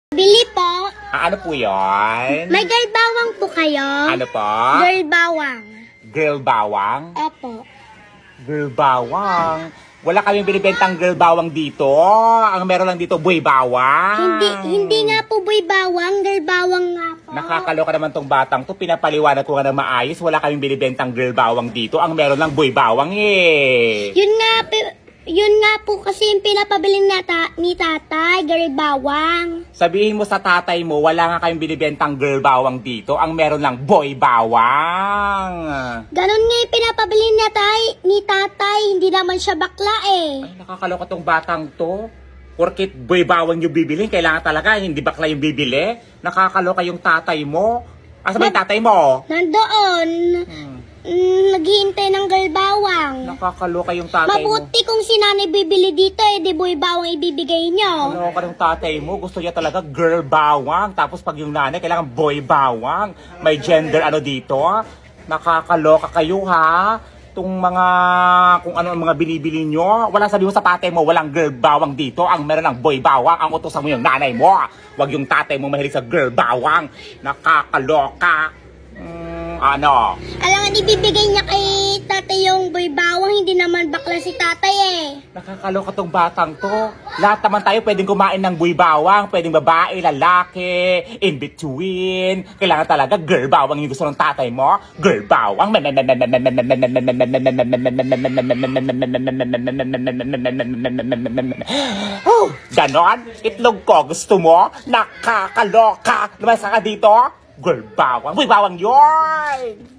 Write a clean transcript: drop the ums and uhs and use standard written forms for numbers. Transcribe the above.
Bili po. Ano po yun? May girl bawang po kayo? Ano po? Girl bawang. Girl bawang? Opo. Girl bawang? Wala kaming binibentang girl bawang dito. Ang meron lang dito, boy bawang. Hindi nga po boy bawang, girl bawang nga po. Nakakaloka naman tong batang to. Pinapaliwanag ko nga na maayos. Wala kaming binibentang girl bawang dito. Ang meron lang boy bawang eh. Yun nga po kasi yung pinapabiling ni tatay, girl bawang. Sabihin mo sa tatay mo, wala nga kaming binibentang girl bawang dito. Ang meron lang boy bawang. Ganon nga yung pinapabiling ni tatay, hindi naman siya bakla eh. Ay, nakakaloka tong batang to. Porkit boy bawang yung bibilin, kailangan talaga, hindi bakla yung bibili. Nakakaloka yung tatay mo. Asa ba yung tatay mo? Nandoon, naghihintay ng girl bawang. Nakakaloka yung tatay mo. Mabuti kung si nanay bibili dito eh, di boy bawang ibibigay nyo. Nakakaloka ng tatay mo. Gusto niya talaga girl bawang. Tapos pag yung nanay, kailangan boy bawang. May gender ano dito. Nakakaloka kayo ha. Itong mga, kung ano ang mga binibili nyo. Wala sabi mo sa tatay mo, walang girl bawang dito. Ang meron ng boy bawang. Ang utosan mo yung nanay mo. Wag yung tatay mo mahilig sa girl bawang. Nakakaloka. Ano? Alam nga, ibibigay niya kay tatay yung boy bawang, hindi naman bakla si tatay eh. Nakakaloka tong batang to. Lahat naman tayo pwedeng kumain ng buy bawang, pwedeng babae, lalaki, in between. Kailangan talaga girl bawang yung gusto ng tatay mo. Girl bawang. Ganon? Itlog ko, gusto mo? Nakakaloka. Lumasa ka dito? Girl bawang. Buy bawang yun!